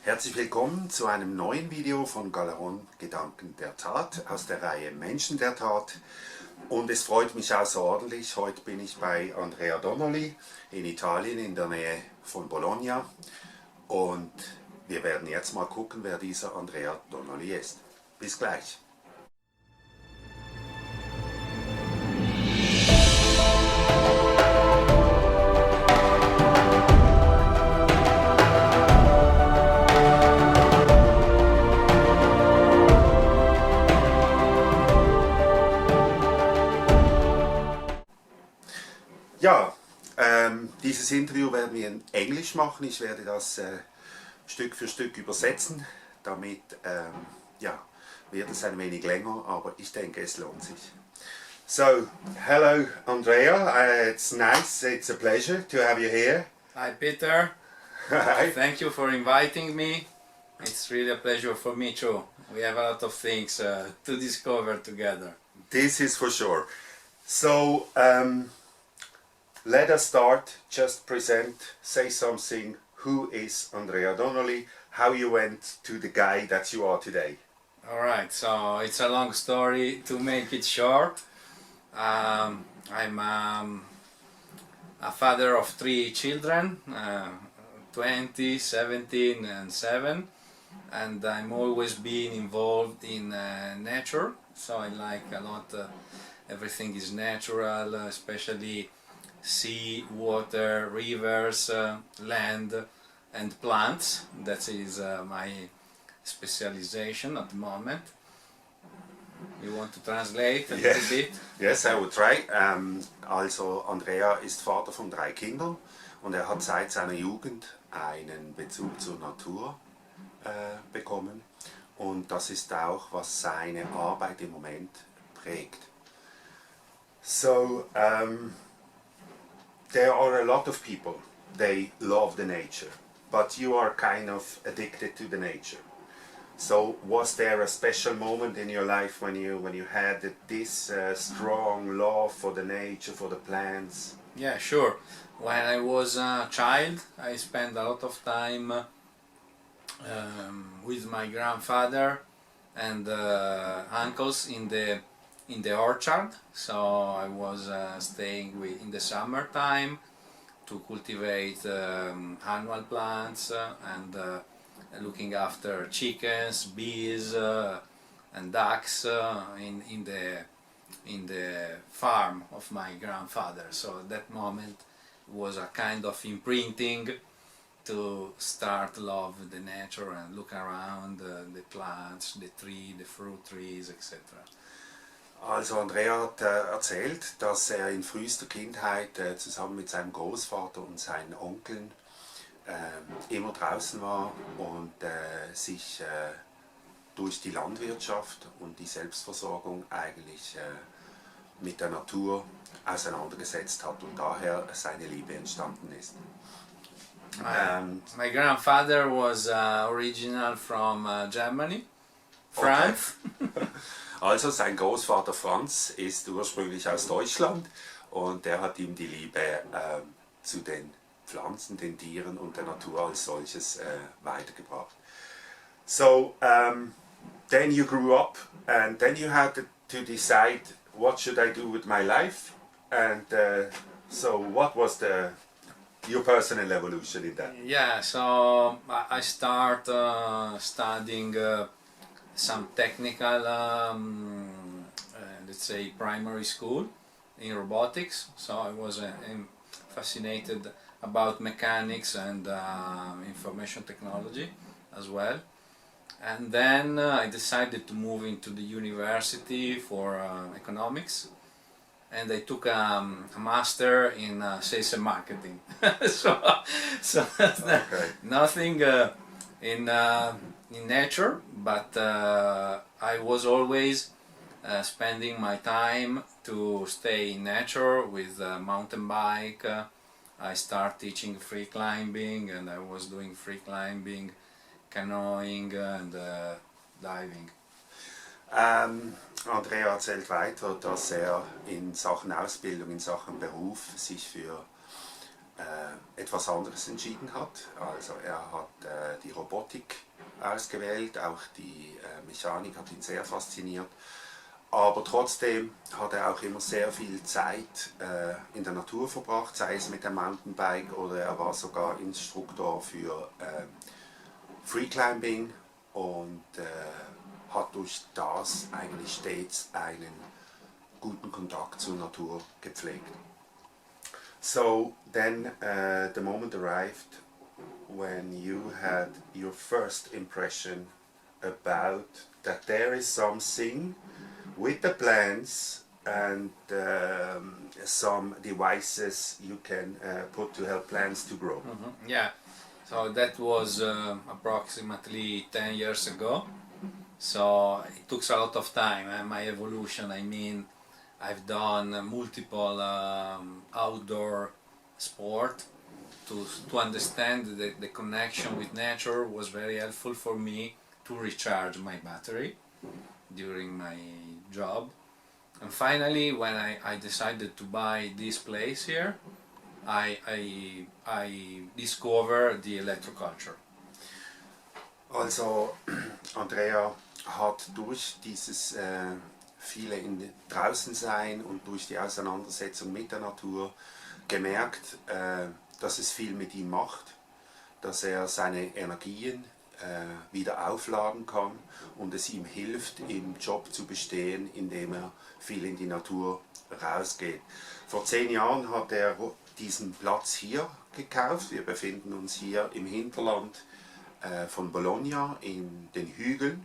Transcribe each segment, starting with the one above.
Herzlich willkommen zu einem neuen Video von Galeron Gedanken der Tat aus der Reihe Menschen der Tat. Und es freut mich außerordentlich, heute bin ich bei Andrea Donnoli in Italien in der Nähe von Bologna. Und wir werden jetzt mal gucken, wer dieser Andrea Donnoli ist. Bis gleich. Ja, dieses Interview werden wir in Englisch machen. Ich werde das Stück für Stück übersetzen. Damit wird es ein wenig länger, aber ich denke, es lohnt sich. So, hello Andrea, it's nice, it's a pleasure to have you here. Hi Peter, Hi. thank you for inviting me. It's really a pleasure for me too. We have a lot of things to discover together. This is for sure. So, let us start, just say something. Who is Andrea Donnoli? How you went to the guy that you are today? Alright, so it's a long story. To make it short, I'm a father of 3 children, 20, 17 and 7, and I'm always been involved in nature, so I like a lot, everything is natural, especially sea, water, rivers, land and plants. That is my specialization at the moment. You want to translate a little bit? Yes, I will try. Also Andrea ist Vater von 3 Kindern und er hat seit seiner Jugend einen Bezug zur Natur bekommen und das ist auch, was seine Arbeit im Moment prägt. So, there are a lot of people, they love the nature, but you are kind of addicted to the nature. So was there a special moment in your life when you had this strong love for the nature, for the plants? Yeah, sure. When I was a child, I spent a lot of time with my grandfather and uncles in the orchard. So I was staying in the summertime to cultivate annual plants and looking after chickens, bees and ducks in the farm of my grandfather. So at that moment was a kind of imprinting to start love the nature and look around the plants, the tree, the fruit trees, etc. Also Andrea hat erzählt, dass er in frühester Kindheit zusammen mit seinem Großvater und seinen Onkeln immer draußen war und sich durch die Landwirtschaft und die Selbstversorgung eigentlich mit der Natur auseinandergesetzt hat und daher seine Liebe entstanden ist. My grandfather was original from Germany, France. Okay. Also sein Großvater Franz ist ursprünglich aus Deutschland und der hat ihm die Liebe zu den Pflanzen, den Tieren und der Natur als solches weitergebracht. So, then you grew up and then you had to decide what should I do with my life, and so what was your personal evolution in that? Yeah, so I start studying some technical, let's say primary school in robotics, so I was fascinated about mechanics and information technology as well. And then I decided to move into the university for economics, and I took a master in sales and marketing. so Okay. nothing in nature, but I was always spending my time to stay in nature with mountain bike. I started teaching free climbing and I was doing free climbing, canoeing and diving. Andrea erzählt weiter, dass er in Sachen Ausbildung, in Sachen Beruf sich für etwas anderes entschieden hat. Also er hat die Robotik ausgewählt, auch die Mechanik hat ihn sehr fasziniert. Aber trotzdem hat er auch immer sehr viel Zeit in der Natur verbracht, sei es mit dem Mountainbike oder er war sogar Instruktor für Freeclimbing und hat durch das eigentlich stets einen guten Kontakt zur Natur gepflegt. So then the moment arrived when you had your first impression about that there is something with the plants and some devices you can put to help plants to grow. Mm-hmm. Yeah, so that was approximately 10 years ago. So it took a lot of time, my evolution. I mean, I've done multiple outdoor sport to understand that the connection with nature was very helpful for me to recharge my battery during my job. And finally, when I decided to buy this place here, I discovered the electroculture. Also Andrea hat durch dieses viele draußen sein und durch die Auseinandersetzung mit der Natur gemerkt, dass es viel mit ihm macht, dass er seine Energien wieder aufladen kann und es ihm hilft, im Job zu bestehen, indem er viel in die Natur rausgeht. Vor 10 Jahren hat er diesen Platz hier gekauft. Wir befinden uns hier im Hinterland von Bologna in den Hügeln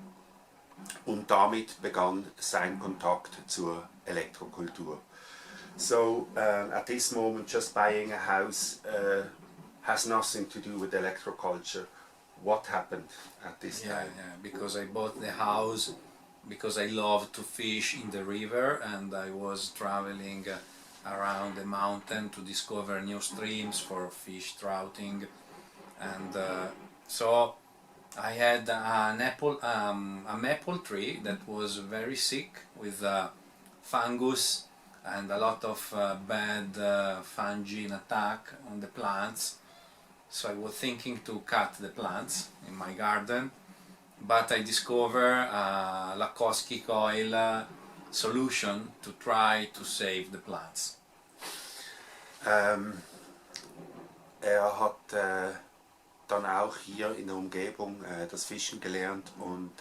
und damit begann sein Kontakt zur Elektrokultur. So at this moment just buying a house has nothing to do with electroculture. What happened at this time? Yeah, because I bought the house because I love to fish in the river and I was traveling around the mountain to discover new streams for fish trouting and so I had a maple tree that was very sick with fungus and a lot of bad fungi attack on the plants. So I was thinking to cut the plants in my garden, but I discovered a Lakowski coil solution to try to save the plants. Er hat dann auch hier in der Umgebung das Fischen gelernt und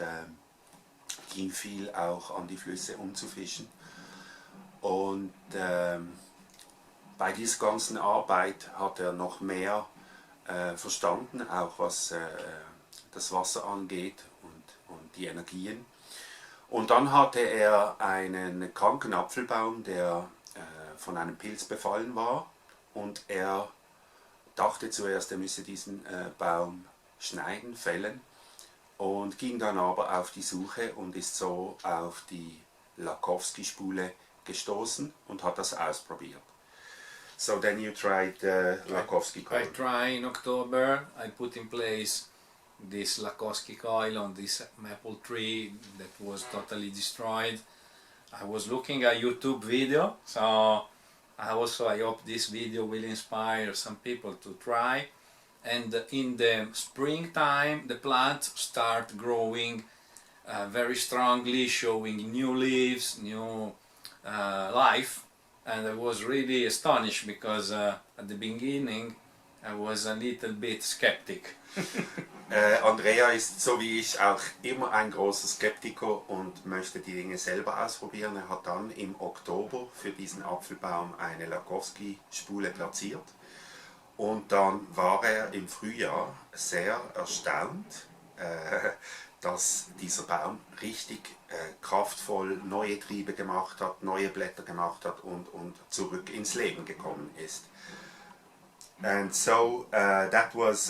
ging viel auch an die Flüsse zu fischen. Und bei dieser ganzen Arbeit hat er noch mehr verstanden, auch was das Wasser angeht und die Energien. Und dann hatte er einen kranken Apfelbaum, der von einem Pilz befallen war und er dachte zuerst, er müsse diesen Baum schneiden, fällen und ging dann aber auf die Suche und ist so auf die Lakowski-Spule gestoßen und hat das ausprobiert. So then you tried Lakowski coil. I tried in October, I put in place this Lakowski coil on this maple tree that was totally destroyed. I was looking at YouTube video, so I hope this video will inspire some people to try. And in the springtime the plants start growing very strongly, showing new leaves, new life. And I was really astonished because at the beginning I was a little bit skeptic. Andrea ist so wie ich auch immer ein großer Skeptiker und möchte die Dinge selber ausprobieren. Er hat dann im Oktober für diesen Apfelbaum eine Lakowski-Spule platziert und dann war er im Frühjahr sehr erstaunt, dass dieser Baum richtig kraftvoll neue Triebe gemacht hat, neue Blätter gemacht hat und zurück ins Leben gekommen ist. And so that was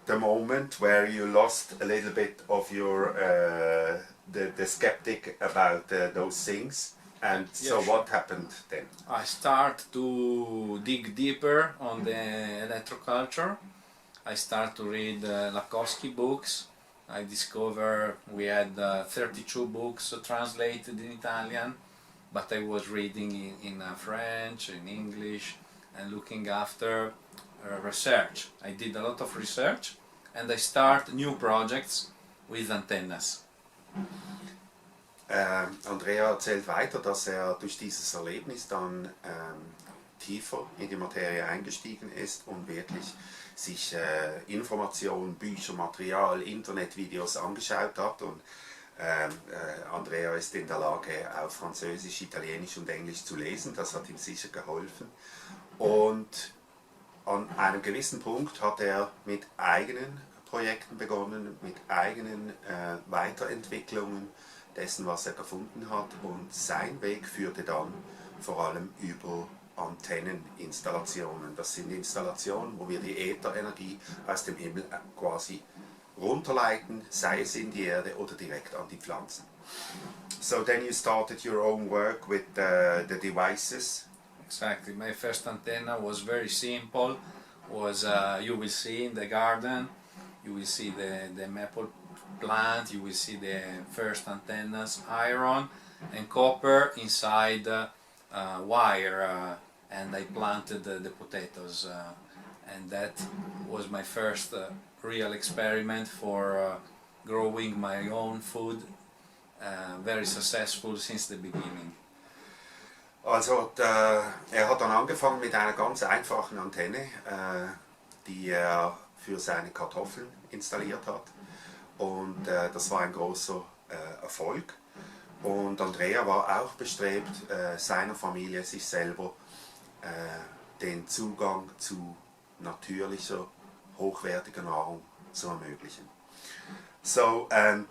the moment where you lost a little bit of your the skeptic about those things. And so what happened then? I start to dig deeper on the electroculture. I start to read Lakowski books. I discovered we had 32 books translated in Italian, but I was reading in French, in English, and looking after research. I did a lot of research and I start new projects with antennas. Andrea erzählt weiter, dass er durch dieses Erlebnis dann tiefer in die Materie eingestiegen ist und wirklich sich Informationen, Bücher, Material, Internetvideos angeschaut hat und Andrea ist in der Lage, auf Französisch, Italienisch und Englisch zu lesen, das hat ihm sicher geholfen. Und an einem gewissen Punkt hat er mit eigenen Projekten begonnen, mit eigenen Weiterentwicklungen dessen, was er gefunden hat, und sein Weg führte dann vor allem über Antenneninstallationen. Das sind Installationen, wo wir die Ätherenergie aus dem Himmel quasi runterleiten, sei es in die Erde oder direkt an die Pflanzen. So then you started your own work with the devices. Exactly. My first antenna was very simple. Was you will see in the garden, you will see the maple plant, you will see the first antennas, iron and copper inside wire, and I planted the potatoes, and that was my first real experiment for growing my own food, very successful since the beginning. Also er hat dann angefangen mit einer ganz einfachen Antenne, die er für seine Kartoffeln installiert hat, und das war ein großer Erfolg. Und Andrea war auch bestrebt, seiner Familie, sich selber den Zugang zu natürlicher, hochwertiger Nahrung zu ermöglichen. So, and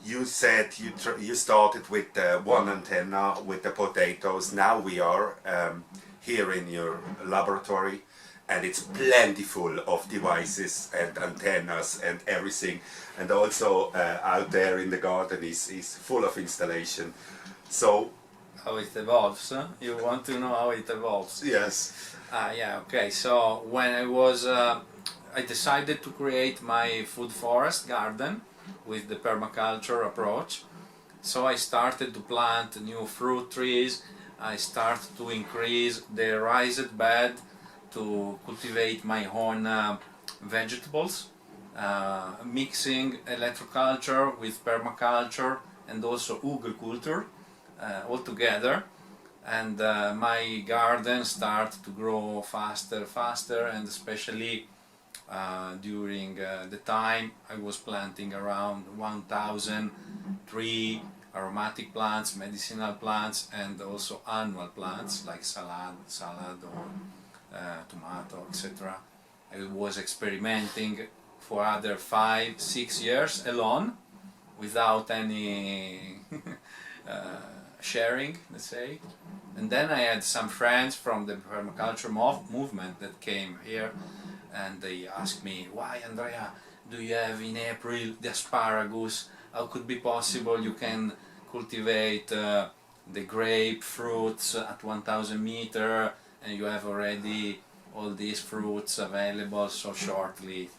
you said you started with one antenna with the potatoes. Now we are here in your laboratory, and it's plentiful of devices and antennas and everything, and also out there in the garden is full of installation. So how it evolves, huh? You want to know how it evolves? yes. Yeah, okay, so when I decided to create my food forest garden with the permaculture approach. So I started to plant new fruit trees, I started to increase the raised bed to cultivate my own vegetables, mixing electroculture with permaculture and also Elektrokultur all together, and my garden started to grow faster, and especially during the time I was planting around 1,000 tree, aromatic plants, medicinal plants, and also annual plants like salad or tomato, etc. I was experimenting for other 5-6 years alone without any sharing, let's say. And then I had some friends from the permaculture movement that came here, and they asked me, why, Andrea, do you have in April the asparagus? How could be possible you can cultivate the grape fruits at 1,000 meters and you have already all these fruits available so shortly?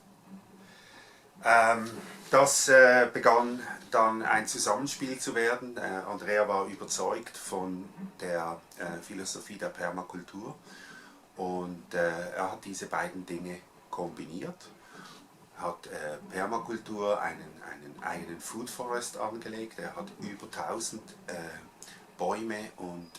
Das begann dann ein Zusammenspiel zu werden. Andrea war überzeugt von der Philosophie der Permakultur, und er hat diese beiden Dinge kombiniert, hat Permakultur einen eigenen Food Forest angelegt. Er hat über 1000 Bäume und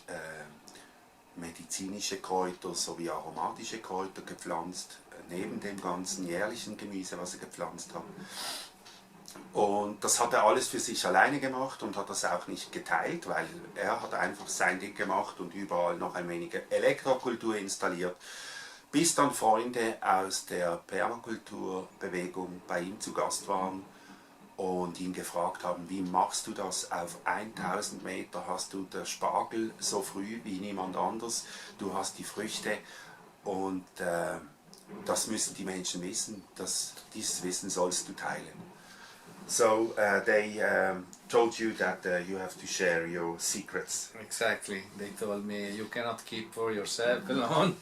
medizinische Kräuter sowie aromatische Kräuter gepflanzt, neben dem ganzen jährlichen Gemüse, was er gepflanzt hat. Und das hat er alles für sich alleine gemacht und hat das auch nicht geteilt, weil er hat einfach sein Ding gemacht und überall noch ein wenig Elektrokultur installiert, bis dann Freunde aus der Permakulturbewegung bei ihm zu Gast waren und ihn gefragt haben, wie machst du das? Auf 1000 Meter hast du den Spargel so früh wie niemand anders, du hast die Früchte, und das müssen die Menschen wissen, dieses Wissen sollst du teilen. So they told you that you have to share your secrets. Exactly, they told me you cannot keep for yourself alone,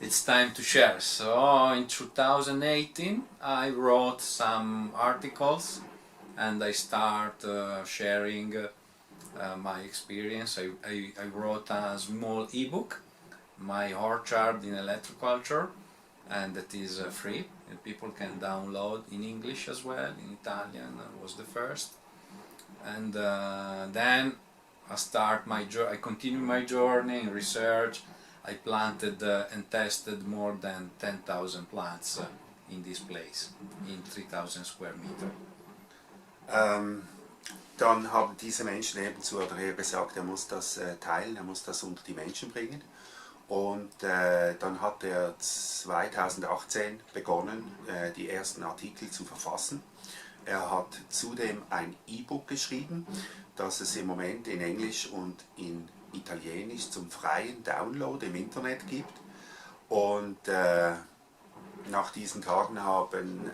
it's time to share. So in 2018 I wrote some articles and I start sharing my experience. I wrote a small ebook, my orchard in electroculture, and that is free, and people can download in English as well. In Italian was the first, and then I continue my journey in research. I planted and tested more than 10,000 plants in this place, in 3,000 square meter. Dann haben diese Menschen eben zu Andrea gesagt, er muss das teilen, er muss das unter die Menschen bringen. Und dann hat er 2018 begonnen, die ersten Artikel zu verfassen. Er hat zudem ein E-Book geschrieben, das es im Moment in Englisch und in Italienisch zum freien Download im Internet gibt. Und nach diesen Tagen haben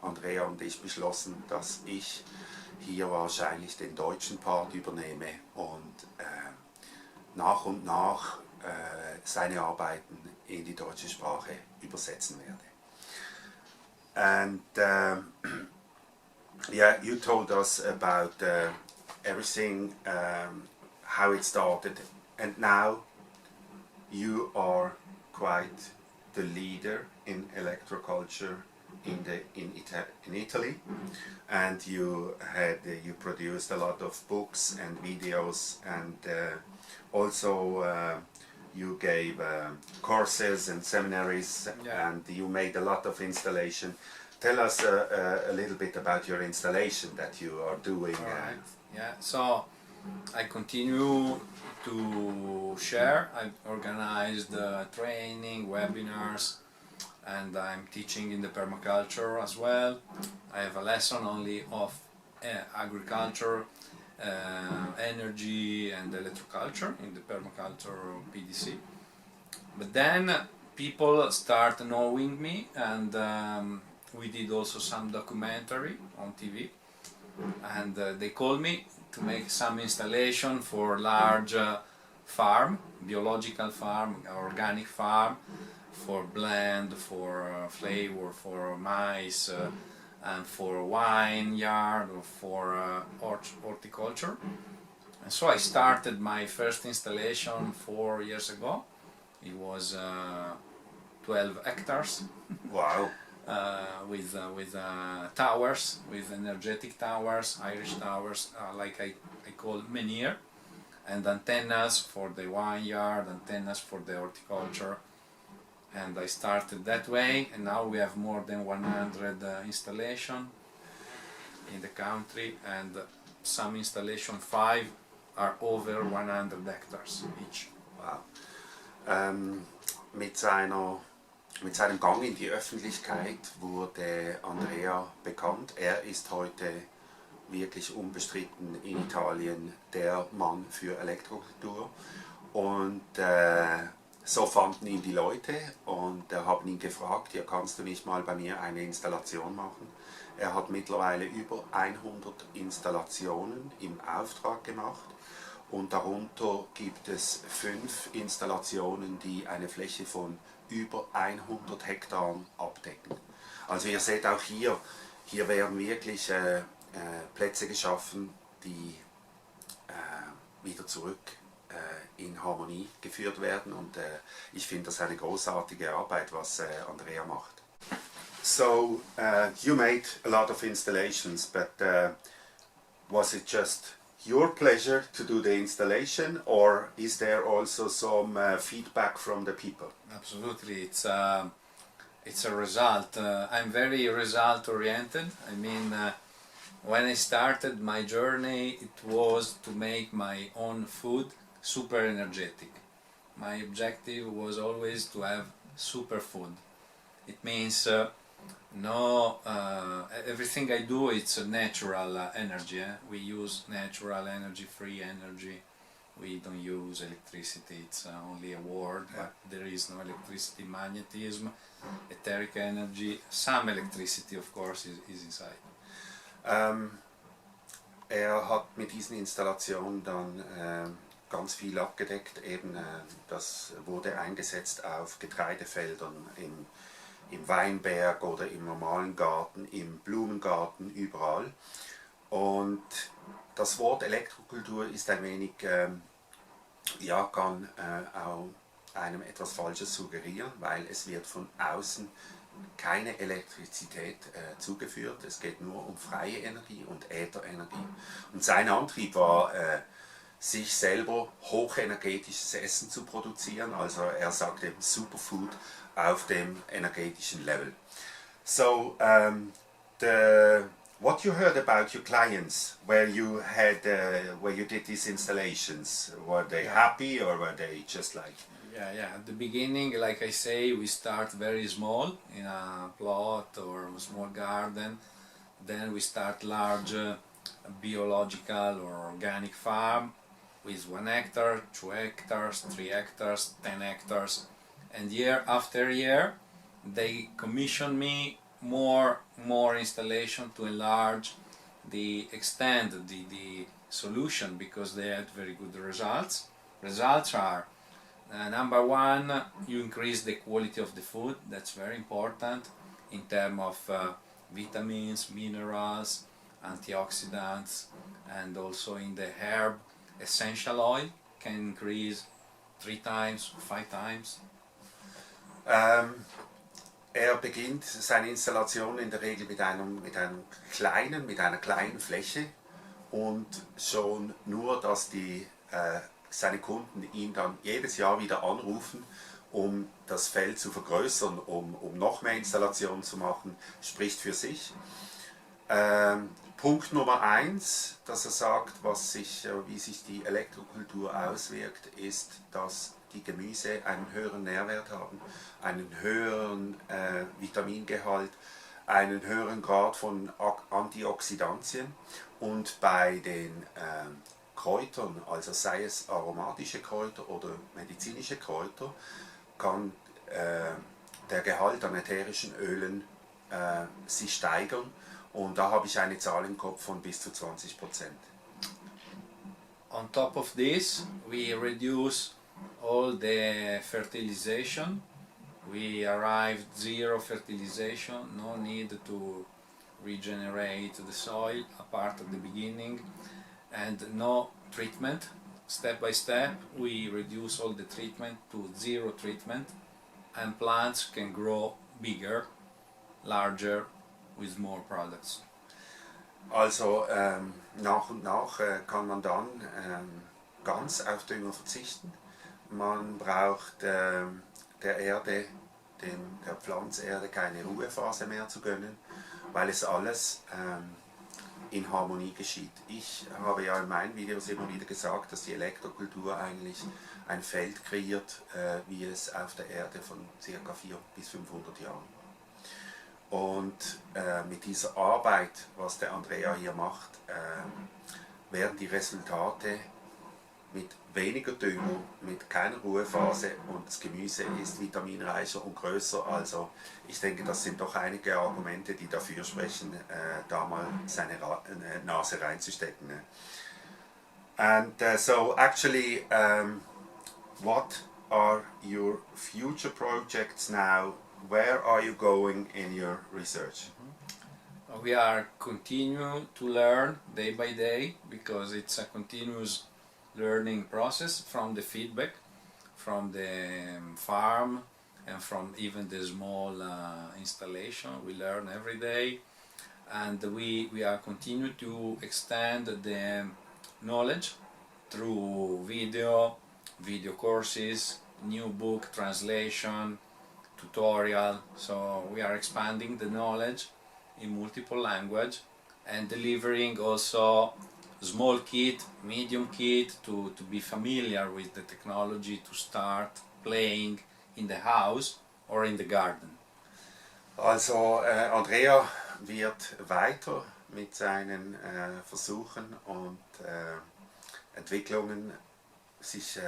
Andrea und ich beschlossen, dass ich hier wahrscheinlich den deutschen Part übernehme und nach und nach seine Arbeiten in die deutsche Sprache übersetzen werde. And yeah, you told us about everything, how it started, and now you are quite the leader in electroculture in Italy, and you produced a lot of books and videos, and also you gave courses and seminaries, Yeah. and you made a lot of installation. Tell us a little bit about your installation that you are doing. Alright. Yeah, so I continue to share. I've organized training, webinars, and I'm teaching in the permaculture as well. I have a lesson only of agriculture, energy and electroculture in the permaculture PDC. But then people start knowing me, and we did also some documentary on TV, and they called me to make some installation for large farm, biological farm, organic farm, for blend, for flavor, for mice, and for wine yard, or for horticulture. And so I started my first installation 4 years ago. It was 12 hectares. Wow. With towers, with energetic towers, Irish towers, like I call menhir, and antennas for the vineyard, antennas for the horticulture. And I started that way, and now we have more than 100 installation in the country, and some installation 5 are over 100 hectares each. Wow. Mit seinem Gang in die Öffentlichkeit wurde Andrea bekannt. Er ist heute wirklich unbestritten in Italien der Mann für Elektrokultur. Und so fanden ihn die Leute und haben ihn gefragt, ja, kannst du nicht mal bei mir eine Installation machen? Er hat mittlerweile über 100 Installationen im Auftrag gemacht. Und darunter gibt es 5 Installationen, die eine Fläche von über 100 Hektaren abdecken. Also ihr seht auch hier werden wirklich Plätze geschaffen, die wieder zurück in Harmonie geführt werden, und ich finde das eine großartige Arbeit, was Andrea macht. So you made a lot of installations, but was it just your pleasure to do the installation, or is there also some feedback from the people? Absolutely, it's a result. I'm very result oriented. I mean, when I started my journey, it was to make my own food super energetic. My objective was always to have super food. It means everything I do, it's a natural energy. We use natural energy, free energy. We don't use electricity, it's only a word, but there is no electricity, magnetism, etheric energy, some electricity of course is inside. Hat mit diesen Installationen dann ganz viel abgedeckt, eben das wurde eingesetzt auf Getreidefeldern, im Weinberg oder im normalen Garten, im Blumengarten, überall. Und das Wort Elektrokultur ist ein wenig, kann auch einem etwas Falsches suggerieren, weil es wird von außen keine Elektrizität zugeführt. Es geht nur um freie Energie und Ätherenergie. Und sein Antrieb war, sich selber hochenergetisches Essen zu produzieren. Also er sagt eben Superfood auf dem energetischen Level. So, what you heard about your clients, where you did these installations, were they happy or were they just like? Yeah. At the beginning, like I say, we start very small in a plot or a small garden. Then we start large biological or organic farm with 1 hectare, 2 hectares, 3 hectares, 10 hectares. And year after year, they commission me more installation to enlarge extend the solution, because they had very good results. Results are number one, you increase the quality of the food. That's very important in terms of vitamins, minerals, antioxidants, and also in the herb essential oil can increase 3 times, 5 times. Er beginnt seine Installation in der Regel mit einer kleinen Fläche, und schon nur, dass seine Kunden ihn dann jedes Jahr wieder anrufen, um das Feld zu vergrößern, um noch mehr Installationen zu machen, spricht für sich. Punkt Nummer 1, dass er sagt, wie sich die Elektrokultur auswirkt, ist, dass die Gemüse einen höheren Nährwert haben, einen höheren Vitamingehalt, einen höheren Grad von Antioxidantien, und bei den Kräutern, also sei es aromatische Kräuter oder medizinische Kräuter, kann der Gehalt an ätherischen Ölen sich steigern, und da habe ich eine Zahl im Kopf von bis zu 20%. On top of this, we reduce all the fertilization. We arrived 0 fertilization, no need to regenerate the soil apart at the beginning, and no treatment. Step by step, we reduce all the treatment to 0 treatment, and plants can grow bigger, larger, with more products. Also nach und nach kann man dann ganz auf Dünger verzichten. Man braucht der Pflanzerde keine Ruhephase mehr zu gönnen, weil es alles in Harmonie geschieht. Ich habe ja in meinen Videos immer wieder gesagt, dass die Elektrokultur eigentlich ein Feld kreiert, wie es auf der Erde von ca. 400 bis 500 Jahren. Und mit dieser Arbeit, was der Andrea hier macht, werden die Resultate mit weniger Dünger, mit keiner Ruhephase, und das Gemüse ist vitaminreicher und größer. Also ich denke, das sind doch einige Argumente, die dafür sprechen, da mal seine Nase reinzustecken. And so actually, what are your future projects now? Where are you going in your research? We are continue to learn day by day, because it's a continuous learning process from the feedback from the farm and from even the small installation. We learn every day, and we are continue to extend the knowledge through video courses, new book translation, tutorial. So we are expanding the knowledge in multiple language, and delivering also small kit, medium kit to be familiar with the technology, to start playing in the house or in the garden. Also Andrea wird weiter mit seinen Versuchen und Entwicklungen sich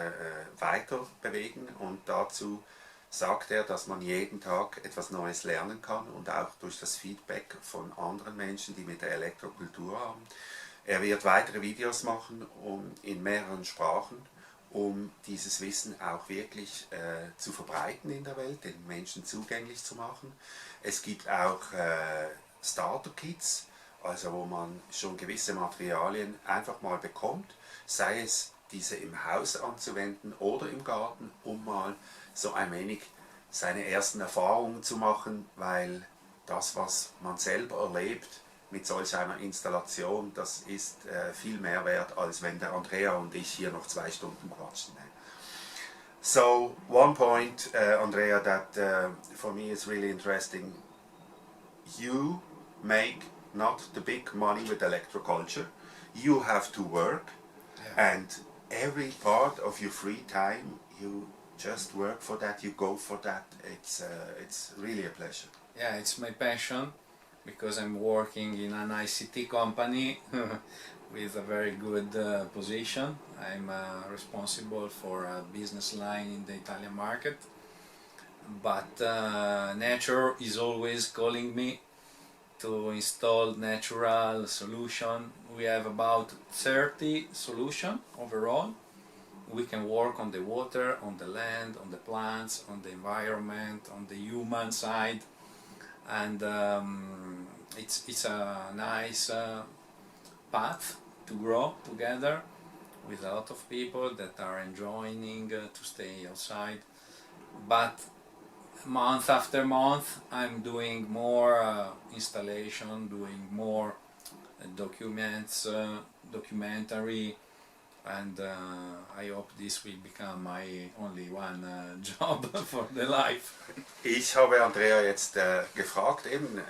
weiter bewegen, und dazu sagt er, dass man jeden Tag etwas Neues lernen kann, und auch durch das Feedback von anderen Menschen, die mit der Elektrokultur haben. Er wird weitere Videos machen in mehreren Sprachen, um dieses Wissen auch wirklich zu verbreiten in der Welt, den Menschen zugänglich zu machen. Es gibt auch Starter-Kits, also wo man schon gewisse Materialien einfach mal bekommt, sei es diese im Haus anzuwenden oder im Garten, um mal so ein wenig seine ersten Erfahrungen zu machen, weil das, was man selber erlebt mit solch einer Installation, das ist viel mehr wert, als wenn der Andrea und ich hier noch 2 Stunden quatschen. So, one point, Andrea, that for me is really interesting. You make not the big money with elektrokultur. You have to work, and every part of your free time, you just work for that, you go for that. It's really a pleasure. Yeah, it's my passion because I'm working in an ICT company with a very good position. I'm responsible for a business line in the Italian market, but nature is always calling me to install natural solution. We have about 30 solutions overall. We can work on the water, on the land, on the plants, on the environment, on the human side, and it's a nice path to grow together with a lot of people that are enjoying to stay outside. But month after month I'm doing more installation, doing more documents, documentary, and I hope this will become my only one job for the life. Ich habe Andrea jetzt gefragt, eben,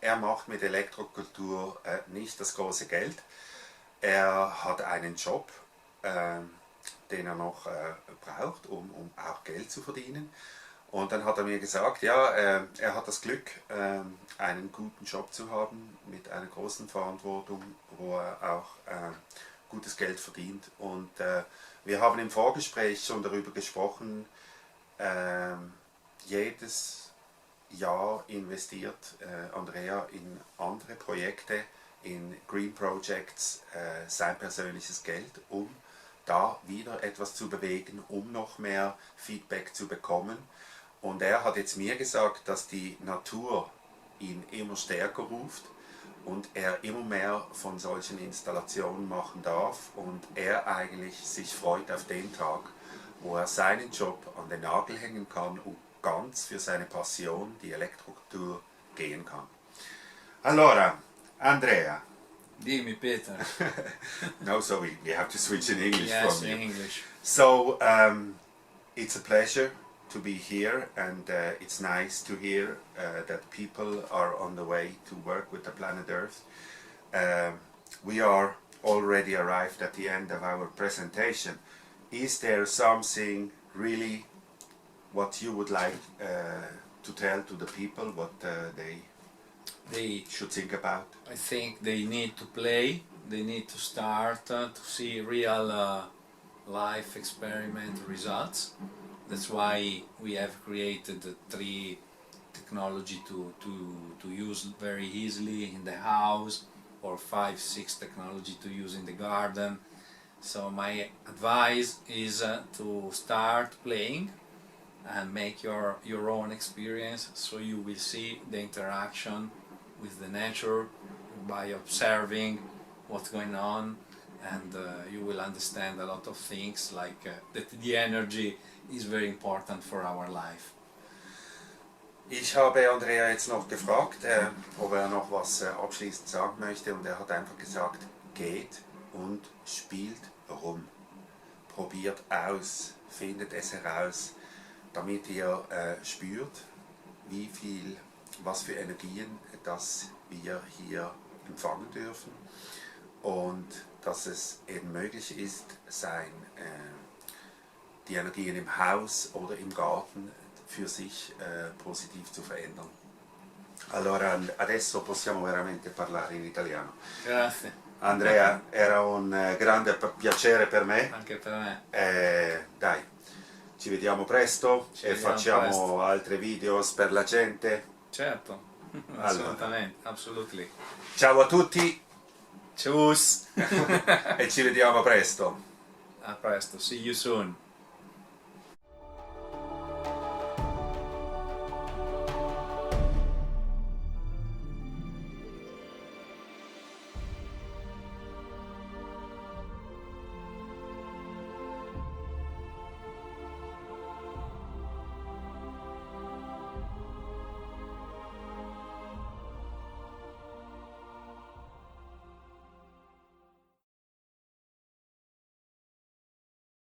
er macht mit Elektrokultur nicht das große Geld. Er hat einen Job, den er noch braucht, um auch Geld zu verdienen. Und dann hat er mir gesagt, ja, er hat das Glück, einen guten Job zu haben mit einer großen Verantwortung, wo er auch gutes Geld verdient. Und wir haben im Vorgespräch schon darüber gesprochen, jedes Jahr investiert Andrea in andere Projekte, in Green Projects, sein persönliches Geld, um da wieder etwas zu bewegen, um noch mehr Feedback zu bekommen. Und er hat jetzt mir gesagt, dass die Natur ihn immer stärker ruft und er immer mehr von solchen Installationen machen darf und er eigentlich sich freut auf den Tag, wo er seinen Job an den Nagel hängen kann und ganz für seine Passion, die Elektrokultur, gehen kann. Allora, Andrea. Dimmi, Peter. No, so we have to switch in English yes, from in you. English. So, it's a pleasure to be here, and it's nice to hear that people are on the way to work with the planet Earth. We are already arrived at the end of our presentation. Is there something really what you would like to tell to the people, what they should think about? I think they need to play, they need to start to see real life experiment results. That's why we have created 3 technology to use very easily in the house, or 5, 6 technology to use in the garden. So my advice is to start playing and make your own experience, so you will see the interaction with the nature by observing what's going on, and you will understand a lot of things, like that the energy is very important for our life. Ich habe Andrea jetzt noch gefragt, ob er noch was abschließend sagen möchte, und er hat einfach gesagt, geht und spielt rum. Probiert aus, findet es heraus, damit ihr spürt, was für Energien das wir hier empfangen dürfen, und dass es eben möglich ist, die Energien im Haus oder im Garten für sich positiv zu verändern. Allora, adesso possiamo veramente parlare in italiano. Grazie. Andrea, era un grande piacere per me. Anche per me. Dai, ci vediamo presto e facciamo presto. altri video per la gente. Certo, assolutamente, absolutely. Ciao a tutti. Tschüss. E ci vediamo presto. A presto, see you soon.